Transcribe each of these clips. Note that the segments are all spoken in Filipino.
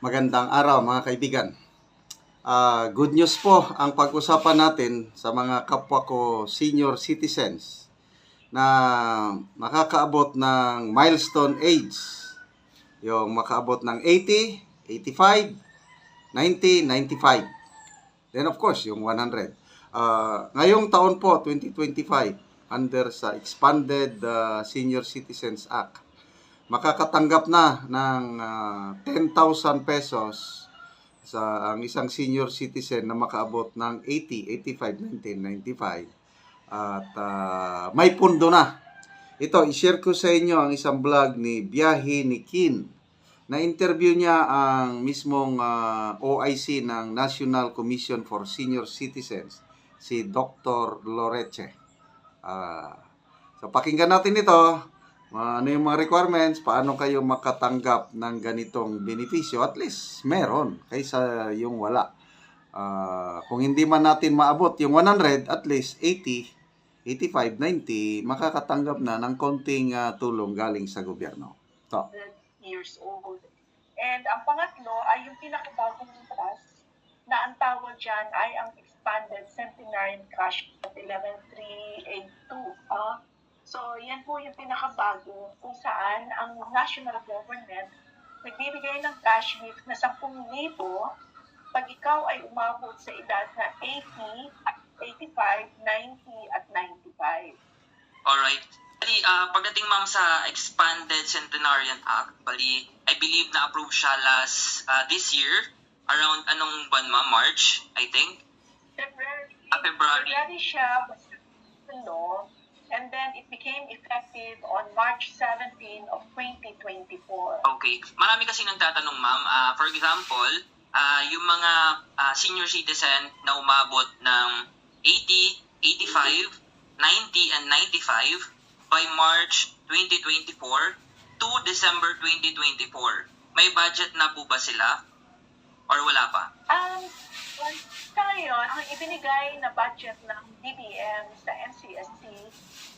Magandang araw mga kaibigan. Good news po ang pag-usapan natin sa mga kapwa ko senior citizens na makakaabot ng milestone age. Yung makaabot ng 80, 85, 90, 95. Then of course, yung 100. Ngayong taon po, 2025, under sa Expanded Senior Citizens Act, makakatanggap na ng 10,000 pesos sa ang isang senior citizen na makaabot ng 80, 85, 90, 95 at may pundo na. Ito, i-share ko sa inyo ang isang vlog ni Biyahe ni Kin. Na-interview niya ang mismong OIC ng National Commission for Senior Citizens, si Dr. Loreche. So pakinggan natin ito. Ano yung mga requirements, paano kayo makatanggap ng ganitong benepisyo, at least meron, kaysa yung wala. Kung hindi man natin maabot yung 100, at least 80, 85, 90, makakatanggap na ng konting tulong galing sa gobyerno. So, years old. And ang pangatlo ay yung pinakabagong batas na ang tawag dyan ay ang Expanded Centenarian Cash 11382. So, yan po yung pinakabago kung saan ang national government nagbibigay ng cash gift na 10,000 pag ikaw ay umabot sa edad na 80, 85, 90 at 95. Alright. Pagdating ma'am sa Expanded Centenarian Act, I believe na-approve siya last this year, around anong buwan ma'am? March, I think? February. February Siya was the law, and then it became effective on March 17 of 2024. Okay. Marami kasi nagtatanong ma'am, for example, yung mga senior citizen na umabot ng 80, 85, 90, and 95 by March 2024 to December 2024. May budget na po ba sila? Or wala pa? Sa ngayon, ang ibinigay na budget ng DBM sa NCSC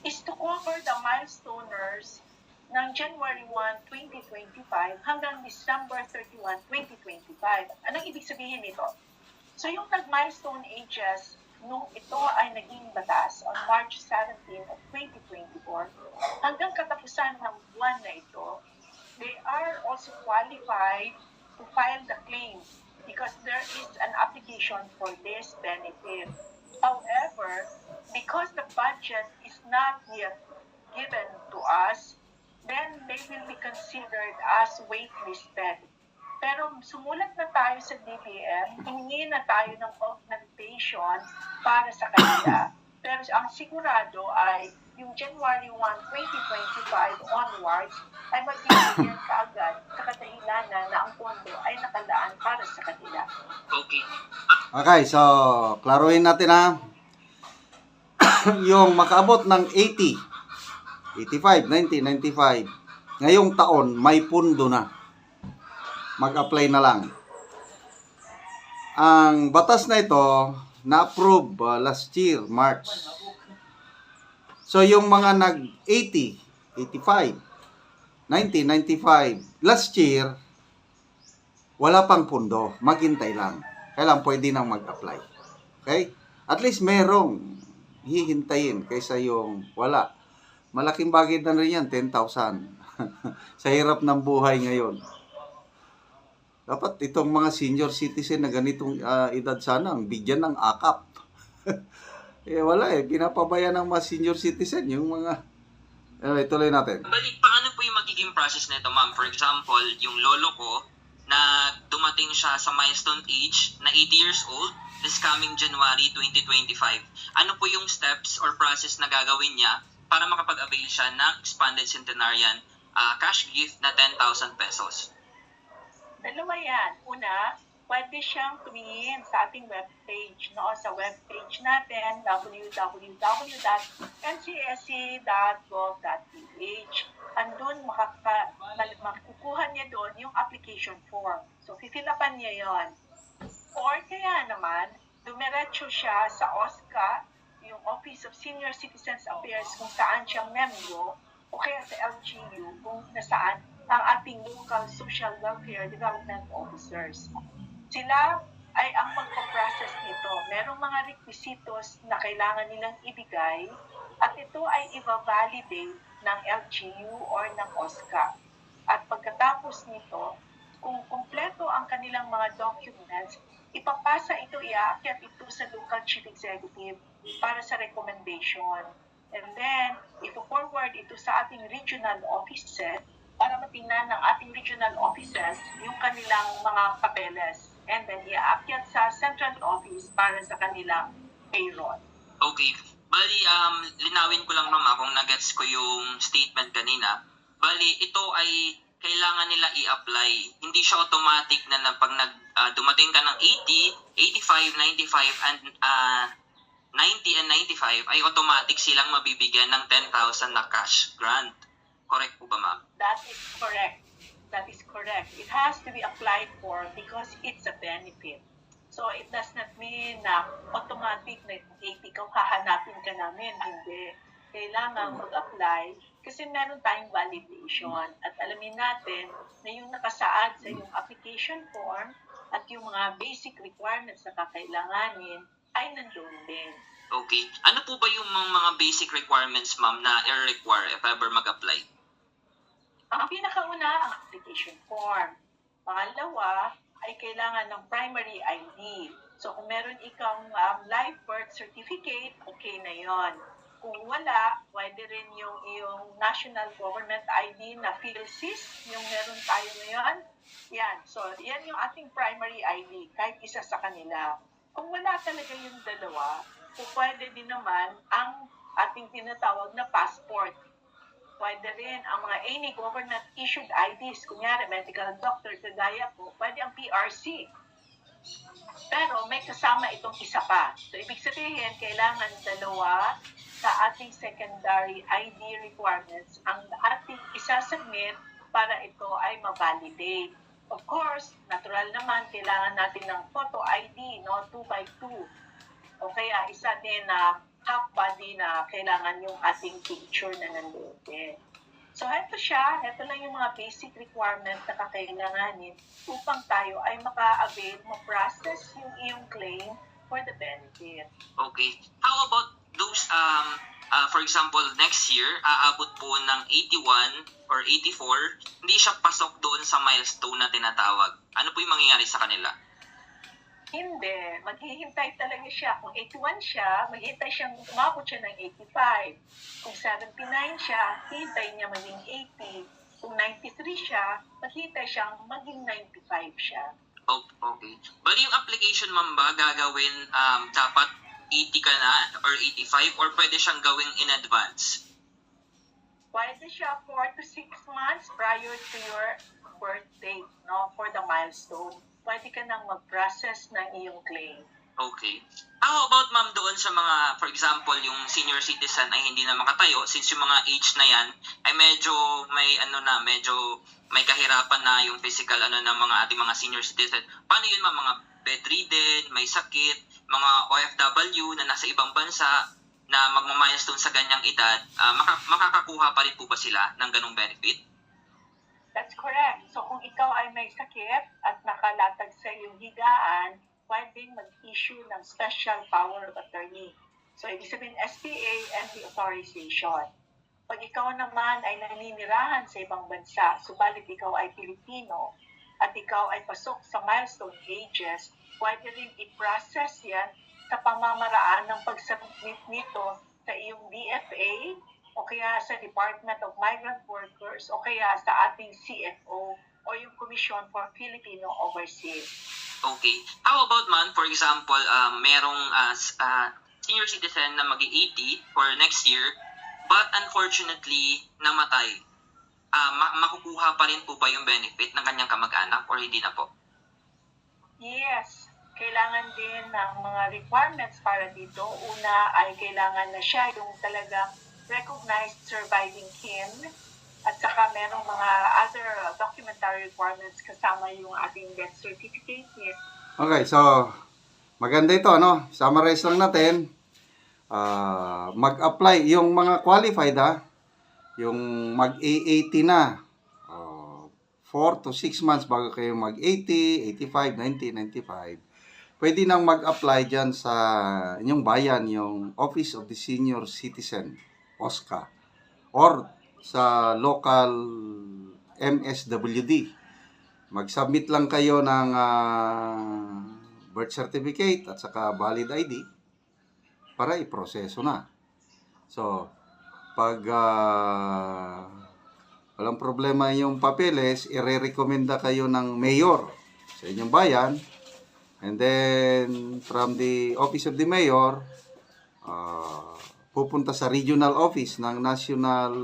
is to cover the milestoners ng January 1, 2025 hanggang December 31, 2025. Anong ibig sabihin nito? So yung nag-milestone ages nung ito ay naging batas on March 17 of 2024, hanggang katapusan ng buwan na ito, they are also qualified to file the claims because there is an application for this benefit. However, because the budget is not yet given to us, then they will be considered as waitlisted. Pero sumulat na tayo sa DBM, hingi na tayo ng augmentation para sa kanila. Pero ang sigurado ay yung January 1, 2025 onwards ay magbibigyan kaagad sa kadahilanan na ang pondo ay nakalaan para sa kanila. Okay. okay, so klaruhin natin yung makaabot ng 80, 85, 90, 95, ngayong taon may pundo na. Mag-apply na lang. Ang batas na ito na-approve last year, March. So yung mga nag-80, 85, 90, 95 last year, wala pang pundo. Maghintay lang. Kailan pwede nang mag-apply. Okay? At least merong hihintayin kaysa yung wala. Malaking bagay na rin yan, 10,000. Sa hirap ng buhay ngayon. Dapat itong mga senior citizen na ganitong edad sana ang bigyan ng akap. Wala pinapabayaan ng mga senior citizen yung mga ituloy natin. Paano po yung magiging process nito ma'am? For example, yung lolo ko na dumating siya sa milestone age na 80 years old this coming January 2025. Ano po yung steps or process na gagawin niya para makapag-avail siya ng Expanded Centenarian cash gift na 10,000 pesos? Dalawa yan. Una, pwede siyang tumingin sa ating webpage, sa webpage natin, www.ncsc.gov.ph. Andun, makukuha niya doon yung application form. So, fifilapan niya yon. Or kaya naman, dumiretso siya sa OSCA, yung Office of Senior Citizens Affairs, kung saan siyang membro, o kaya sa LGU, kung nasaan ang ating local social welfare development officers. Sila ay ang magpo-process nito. Merong mga requisitos na kailangan nilang ibigay at ito ay i-validate ng LGU or ng OSCA. At pagkatapos nito, kung kumpleto ang kanilang mga documents, ipapasa ito, iaakyat ito sa local chief executive para sa recommendation. And then, ipo-forward ito sa ating regional offices para matingnan ng ating regional offices yung kanilang mga papeles. And then, iaakyat sa central office para sa kanilang payroll. Okay. Bali, linawin ko lang ma'am kung nagets ko yung statement kanina. Bali, ito ay kailangan nila i-apply. Hindi siya automatic na pag dumating ka ng 80, 85, 95, and 90 and 95 ay automatic silang mabibigyan ng 10,000 na cash grant. Correct po ba, ma'am? That is correct. That is correct. It has to be applied for because it's a benefit. So it does not mean na automatic na 80 ka hahanapin ka namin. Hindi. Kailangan mag-apply kasi meron tayong validation. At alamin natin na yung nakasaad sa yung application form at yung mga basic requirements na kakailanganin ay nandun din. Okay. Ano po ba yung mga basic requirements, ma'am, na i-require if ever mag-apply? Ang pinakauna, ang application form. Pangalawa, ay kailangan ng primary ID. So kung meron ikang live birth certificate, okay na yon. Kung wala, pwede rin yung iyong national government ID na PhilSys, yung meron tayo ngayon. Yan. So yan yung ating primary ID, kahit isa sa kanila. Kung wala talaga yung dalawa, pwede din naman ang ating tinatawag na passport. Pwede rin ang mga any government-issued IDs, kunyari medical doctor, kagaya po, pwede ang PRC. Pero may kasama itong isa pa. So, ibig sabihin, kailangan dalawa sa ating secondary ID requirements ang ating isasubmit para ito ay ma-validate. Of course, natural naman, kailangan natin ng photo ID, no? 2x2. O kaya isa din na half body na kailangan yung ating picture na nandoon din. So, heto siya. Heto lang yung mga basic requirements na kakailanganin upang tayo ay maka-avail, ma-process yung iyong claim for the benefit. Okay. How about those, for example, next year, aabot po ng 81 or 84, hindi siya pasok doon sa milestone na tinatawag. Ano po yung mangyayari sa kanila? Hindi. Maghihintay talaga siya. Kung 81 siya, maghihintay siyang umabot siya ng 85. Kung 79 siya, hintay niya maging 80. Kung 93 siya, maghihintay siyang maging 95 siya. Okay. Bali yung application, ma'am, ba gagawin dapat 80 ka na or 85 or pwede siyang gawing in advance? Pwede siya 4 to 6 months prior to your birth date, no, for the milestone. Pwede ka nang mag-process ng iyong claim. Okay. How about, ma'am, doon sa mga, for example, yung senior citizen ay hindi na makatayo since yung mga age na yan ay medyo may kahirapan na yung physical ng mga ating mga senior citizen. Paano yun, ma'am? Mga bedridden, may sakit, mga OFW na nasa ibang bansa na magma-milestone sa ganyang edad, makakakuha pa rin po ba sila ng ganong benefit? That's correct. So kung ikaw ay may sakit at nakalatag sa iyong higaan, pwedeng mag-issue ng special power of attorney. So ibig sabihin SPA and the authorization. Pag ikaw naman ay naninirahan sa ibang bansa, subalit ikaw ay Pilipino at ikaw ay pasok sa milestone ages, pwede rin i-process yan sa pamamaraan ng pag-submit nito sa iyong DFA o kaya sa Department of Migrant Workers, o kaya sa ating CFO, o yung Commission for Filipino Overseas. Okay. How about, man, for example, merong senior citizen na mag-80 for next year, but unfortunately, namatay. Makukuha pa rin po ba yung benefit ng kanyang kamag-anak or hindi na po? Yes. Kailangan din ng mga requirements para dito. Una ay kailangan na siya yung talagang recognized surviving kin at saka merong mga other documentary requirements kasama yung ating death certificate. Yes. Okay, so maganda ito, ano? Summarize lang natin. Mag-apply yung mga qualified, yung mag-A80 na. 4 to 6 months bago kayo mag-80, 85, 90, 95, pwede nang mag-apply dyan sa inyong bayan, yung Office of the Senior Citizen, OSCA, or sa local MSWD. Mag-submit lang kayo ng birth certificate at saka valid ID para iproseso na. So, pag walang problema yung papeles, ire-recommenda kayo ng mayor sa inyong bayan. And then, from the office of the mayor, pupunta sa regional office ng National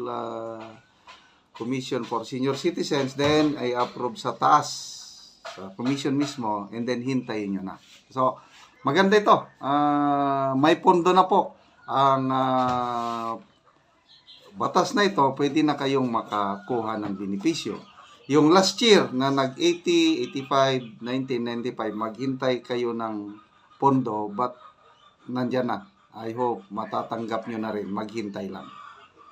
Commission for Senior Citizens. Then, ay approve sa taas, sa commission mismo, and then hintayin nyo na. So, maganda ito. May pondo na po ang batas na ito, pwede na kayong makakuha ng benepisyo. Yung last year na nag-80, 85, 90, 95, maghintay kayo ng pondo, but nandyan na. I hope matatanggap nyo na rin, maghintay lang.